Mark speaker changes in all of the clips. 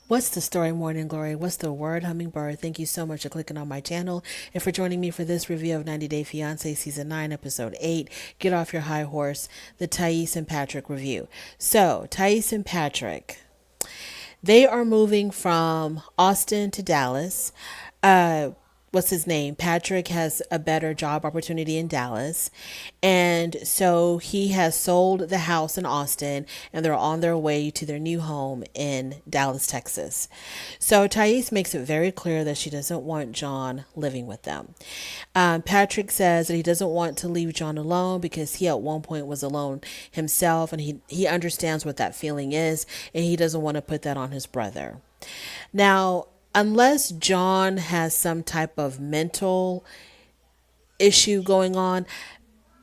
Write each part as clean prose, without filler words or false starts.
Speaker 1: What's the story, Morning Glory? What's the word, Hummingbird? Thank you so much for clicking on my channel and for joining me for this review of 90 Day Fiance Season 9, Episode 8. Get off your high horse, the Thais and Patrick review. So, Thais and Patrick, they are moving from Austin to Dallas. Uh, what's his name? Patrick has a better job opportunity in Dallas. And so he has sold the house in Austin and they're on their way to their new home in Dallas, Texas. So Thais makes it very clear that she doesn't want John living with them. Patrick says that he doesn't want to leave John alone because he at one point was alone himself and he understands what that feeling is and he doesn't want to put that on his brother. Now, unless John has some type of mental issue going on,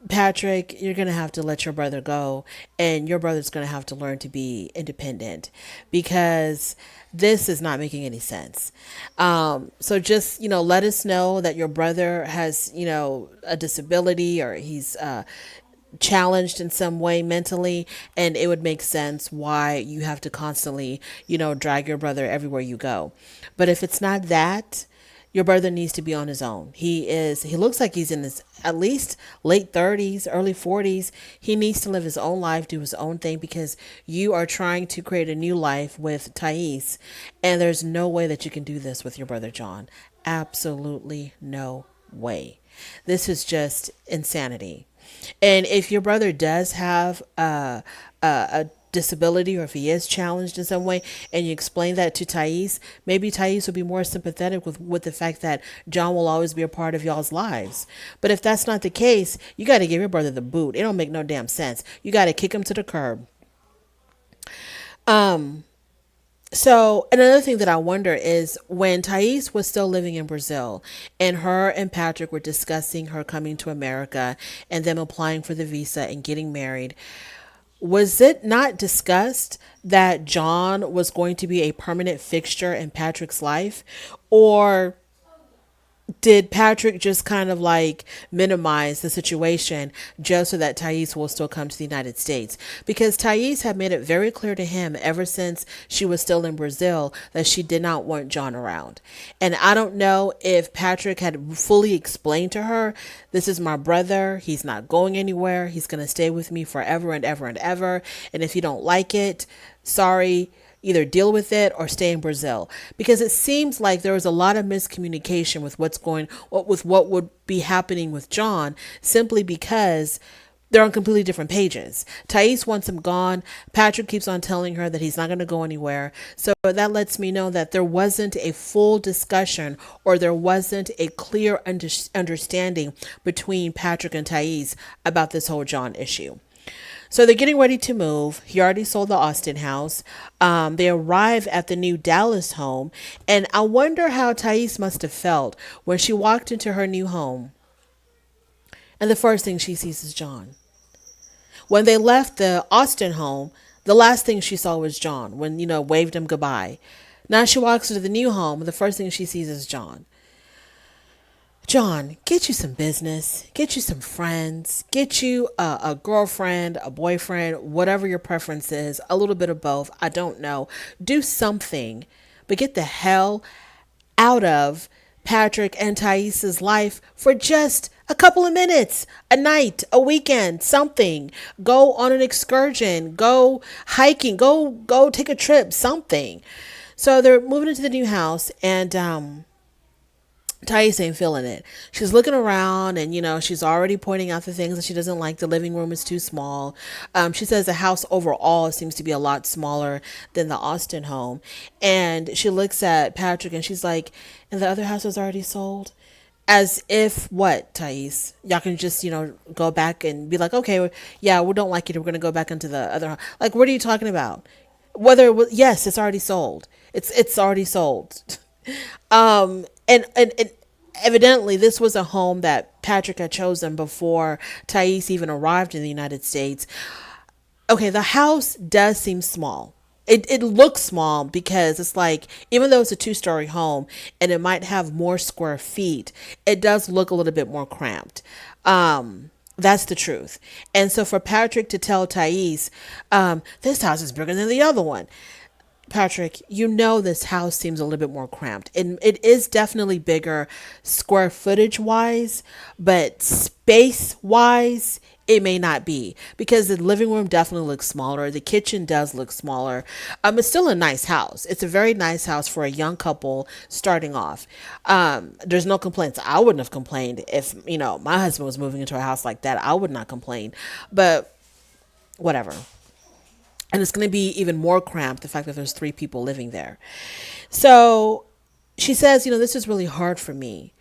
Speaker 1: Patrick, you're going to have to let your brother go, and your brother's going to have to learn to be independent because this is not making any sense. So just, let us know that your brother has, a disability or he's challenged in some way mentally, and it would make sense why you have to constantly, drag your brother everywhere you go. But if it's not that, your brother needs to be on his own. He looks like he's in his at least late 30s, early 40s. He needs to live his own life, do his own thing because you are trying to create a new life with Thais, and there's no way that you can do this with your brother John. Absolutely no way. This is just insanity. And if your brother does have a disability or if he is challenged in some way and you explain that to Thais, maybe Thais will be more sympathetic with the fact that John will always be a part of y'all's lives. But if that's not the case, you got to give your brother the boot. It don't make no damn sense. You got to kick him to the curb. So another thing that I wonder is when Thais was still living in Brazil and her and Patrick were discussing her coming to America and them applying for the visa and getting married, was it not discussed that John was going to be a permanent fixture in Patrick's life? Or did Patrick just kind of like minimize the situation just so that Thais will still come to the United States? Because Thais had made it very clear to him ever since she was still in Brazil that she did not want John around. And I don't know if Patrick had fully explained to her, this is my brother. He's not going anywhere. He's going to stay with me forever and ever and ever. And if you don't like it, sorry, either deal with it or stay in Brazil, because it seems like there was a lot of miscommunication with what would be happening with John, simply because they're on completely different pages. Thais wants him gone. Patrick keeps on telling her that he's not going to go anywhere. So that lets me know that there wasn't a full discussion or there wasn't a clear understanding between Patrick and Thais about this whole John issue. So they're getting ready to move. He already sold the Austin house. They arrive at the new Dallas home. And I wonder how Thais must have felt when she walked into her new home. And the first thing she sees is John. When they left the Austin home, the last thing she saw was John when, waved him goodbye. Now she walks into the new home. The first thing she sees is John. John, get you some business, get you some friends, get you a girlfriend, a boyfriend, whatever your preference is, a little bit of both. I don't know. Do something, but get the hell out of Patrick and Thais's life for just a couple of minutes, a night, a weekend, something. Go on an excursion, go hiking, go take a trip, something. So they're moving into the new house, and Thais ain't feeling it. She's looking around and, she's already pointing out the things that she doesn't like. The living room is too small. She says the house overall seems to be a lot smaller than the Austin home. And she looks at Patrick and she's like, and the other house was already sold? As if what, Thais? Y'all can just, go back and be like, okay, yeah, we don't like it. We're going to go back into the other house. Like, what are you talking about? Whether it was, yes, it's already sold. It's already sold. And evidently this was a home that Patrick had chosen before Thais even arrived in the United States. Okay, the house does seem small. It looks small because it's like, even though it's a two-story home and it might have more square feet, it does look a little bit more cramped. That's the truth. And so for Patrick to tell Thais, this house is bigger than the other one, Patrick, you know this house seems a little bit more cramped. And it is definitely bigger square footage wise, but space wise, it may not be because the living room definitely looks smaller. The kitchen does look smaller. It's still a nice house. It's a very nice house for a young couple starting off. There's no complaints. I wouldn't have complained if, my husband was moving into a house like that. I would not complain, but whatever. And it's going to be even more cramped, the fact that there's three people living there. So she says, this is really hard for me.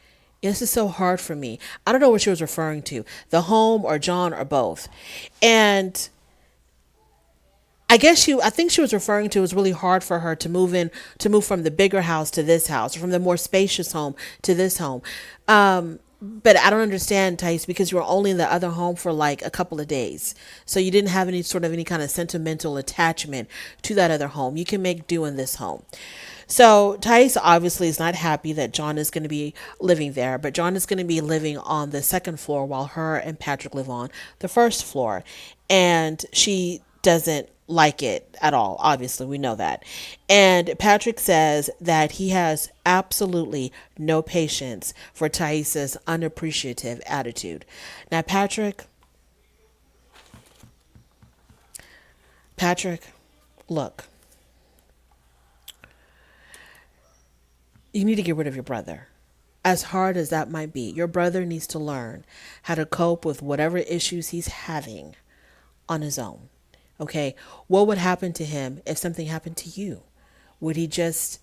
Speaker 1: This is so hard for me. I don't know what she was referring to, the home or John or both. And I think she was referring to it was really hard for her to move from the bigger house to this house, or from the more spacious home to this home. But I don't understand, Thais, because you were only in the other home for like a couple of days. So you didn't have any kind of sentimental attachment to that other home. You can make do in this home. So Thais obviously is not happy that John is going to be living there, but John is going to be living on the second floor while her and Patrick live on the first floor. And she doesn't like it at all. Obviously, we know that. And Patrick says that he has absolutely no patience for Thais's unappreciative attitude. Now, Patrick, look, you need to get rid of your brother. As hard as that might be, your brother needs to learn how to cope with whatever issues he's having on his own. Okay, what would happen to him if something happened to you? Would he just,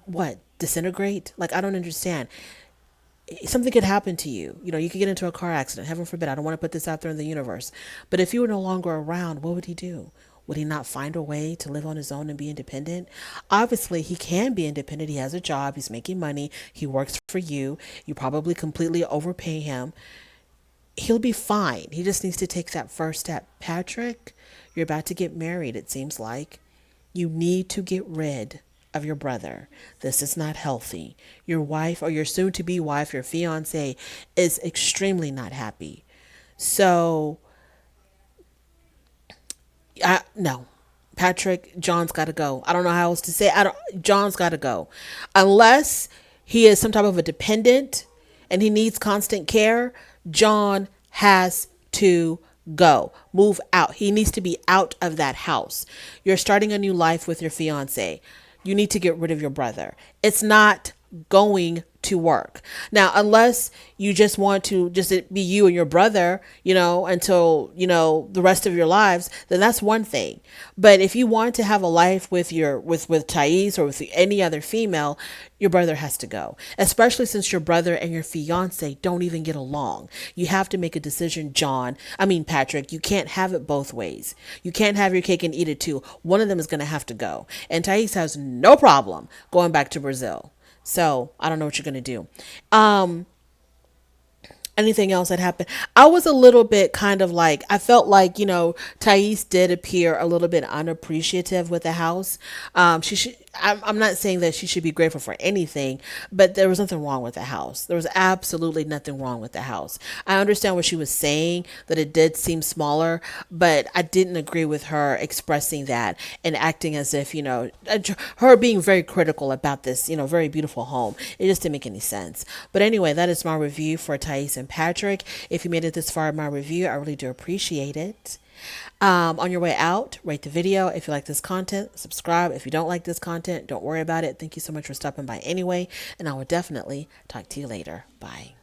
Speaker 1: what, disintegrate? Like, I don't understand. Something could happen to you. You could get into a car accident. Heaven forbid. I don't want to put this out there in the universe. But if you were no longer around, what would he do? Would he not find a way to live on his own and be independent? Obviously, he can be independent. He has a job. He's making money. He works for you. You probably completely overpay him. He'll be fine. He just needs to take that first step. Patrick, you're about to get married, it seems like. You need to get rid of your brother. This is not healthy. Your wife, or your soon to be wife, your fiance, is extremely not happy. So, no. Patrick, John's got to go. I don't know how else to say it. John's got to go. Unless he is some type of a dependent and he needs constant care, John has to go. Move out. He needs to be out of that house. You're starting a new life with your fiance. You need to get rid of your brother. It's not going to work. Now, unless you just want to just be you and your brother, until, the rest of your lives, then that's one thing. But if you want to have a life with with Thais or with any other female, your brother has to go. Especially since your brother and your fiance don't even get along. You have to make a decision, Patrick. You can't have it both ways. You can't have your cake and eat it too. One of them is going to have to go. And Thais has no problem going back to Brazil. So I don't know what you're going to do. Anything else that happened? I was a little bit kind of like, I felt like, Thais did appear a little bit unappreciative with the house. She should, I'm not saying that she should be grateful for anything, but there was nothing wrong with the house. There was absolutely nothing wrong with the house. I understand what she was saying, that it did seem smaller, but I didn't agree with her expressing that and acting as if, her being very critical about this, very beautiful home. It just didn't make any sense. But anyway, that is my review for Thais and Patrick. If you made it this far in my review, I really do appreciate it. On your way out, rate the video. If you like this content, subscribe. If you don't like this content, don't worry about it. Thank you so much for stopping by anyway, and I will definitely talk to you later. Bye.